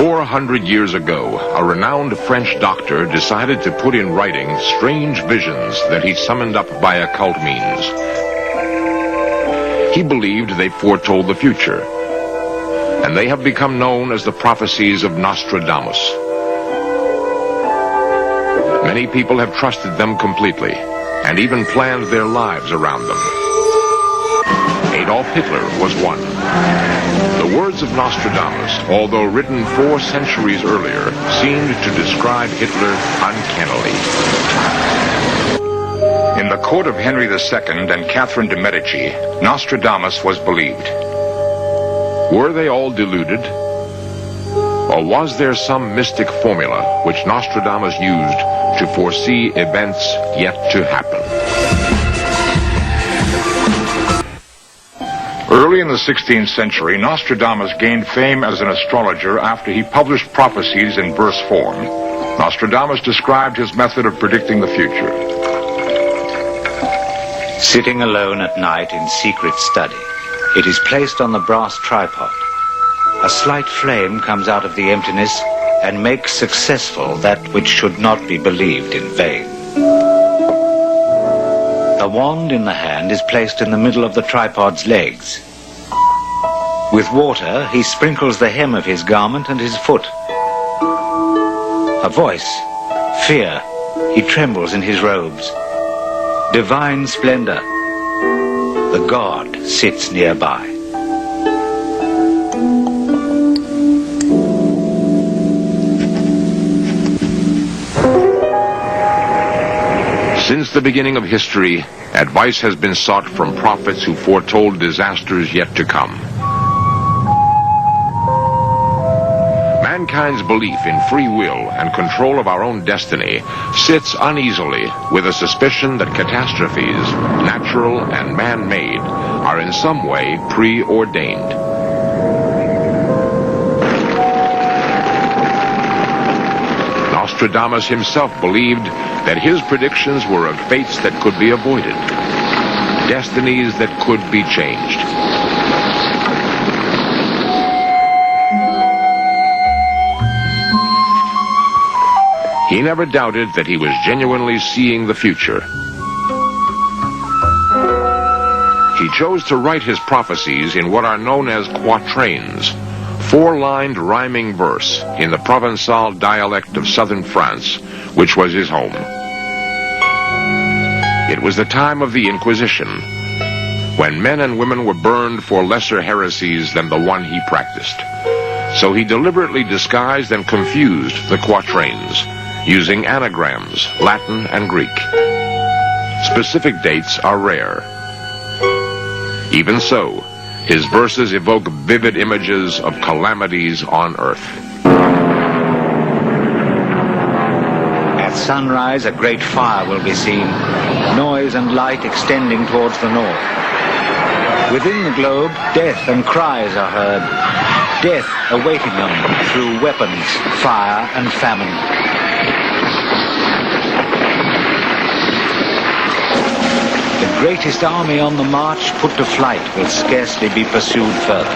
400 years ago, a renowned French doctor decided to put in writing strange visions that he summoned up by occult means. He believed they foretold the future, and they have become known as the prophecies of Nostradamus. Many people have trusted them completely, and even planned their lives around them. Adolf Hitler was one. The words of Nostradamus, although written 4 centuries earlier, seemed to describe Hitler uncannily. In the court of Henry II and Catherine de' Medici, Nostradamus was believed. Were they all deluded? Or was there some mystic formula which Nostradamus used to foresee events yet to happen? Early in the 16th century, Nostradamus gained fame as an astrologer after he published prophecies in verse form. Nostradamus described his method of predicting the future. Sitting alone at night in secret study, it is placed on the brass tripod. A slight flame comes out of the emptiness and makes successful that which should not be believed in vain. A wand in the hand is placed in the middle of the tripod's legs. With water, he sprinkles the hem of his garment and his foot. A voice, fear, he trembles in his robes. Divine splendor, the god sits nearby. Since the beginning of history, advice has been sought from prophets who foretold disasters yet to come. Mankind's belief in free will and control of our own destiny sits uneasily with a suspicion that catastrophes, natural and man-made, are in some way preordained. Nostradamus himself believed that his predictions were of fates that could be avoided, destinies that could be changed. He never doubted that he was genuinely seeing the future. He chose to write his prophecies in what are known as quatrains, 4-lined rhyming verse in the Provençal dialect of southern France, which was his home. It was the time of the Inquisition, when men and women were burned for lesser heresies than the one he practiced. So he deliberately disguised and confused the quatrains, using anagrams, Latin and Greek. Specific dates are rare. Even so, his verses evoke vivid images of calamities on earth. At sunrise, a great fire will be seen, noise and light extending towards the north. Within the globe, death and cries are heard, death awaiting them through weapons, fire and famine. The greatest army on the march put to flight will scarcely be pursued further.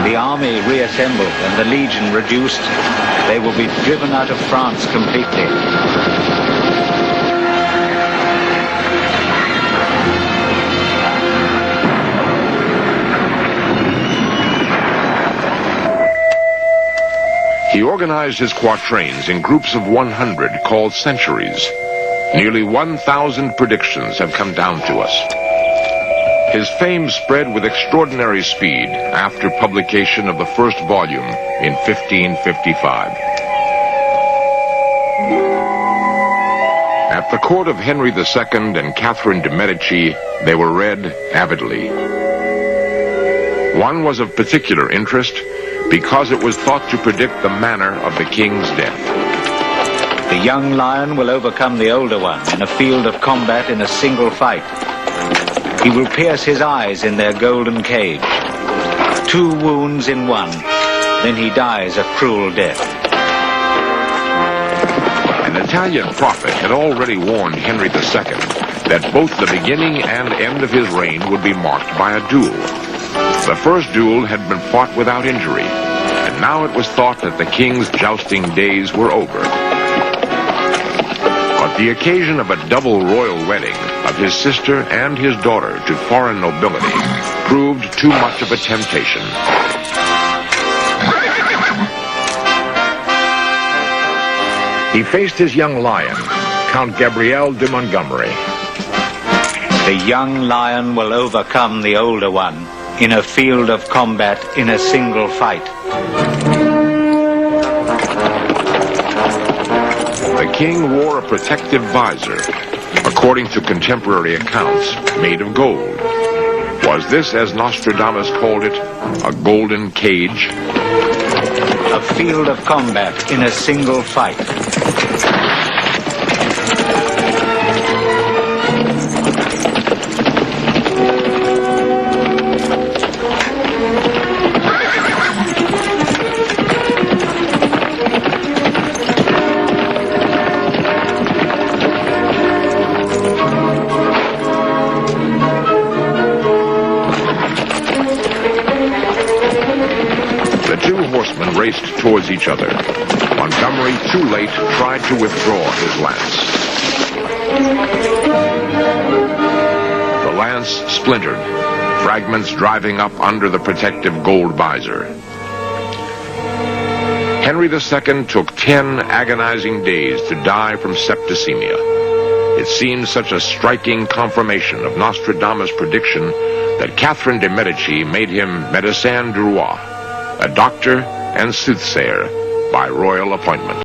The army reassembled and the legion reduced, they will be driven out of France completely. He organized his quatrains in groups of 100 called centuries. Nearly 1,000 predictions have come down to us. His fame spread with extraordinary speed after publication of the first volume in 1555. At the court of Henry II and Catherine de' Medici, they were read avidly. One was of particular interest because it was thought to predict the manner of the king's death. The young lion will overcome the older one in a field of combat in a single fight. He will pierce his eyes in their golden cage. 2 wounds in one, then he dies a cruel death. An Italian prophet had already warned Henry II that both the beginning and end of his reign would be marked by a duel. The first duel had been fought without injury, and now it was thought that the king's jousting days were over. But the occasion of a double royal wedding of his sister and his daughter to foreign nobility proved too much of a temptation. He faced his young lion, Count Gabriel de Montgomery. The young lion will overcome the older one in a field of combat in a single fight. The king wore a protective visor, according to contemporary accounts, made of gold. Was this, as Nostradamus called it, a golden cage? A field of combat in a single fight. Raced towards each other. Montgomery, too late, tried to withdraw his lance. The lance splintered, fragments driving up under the protective gold visor. Henry II took 10 agonizing days to die from septicemia. It seemed such a striking confirmation of Nostradamus' prediction that Catherine de' Medici made him médecin du roi, a doctor and soothsayer by royal appointment.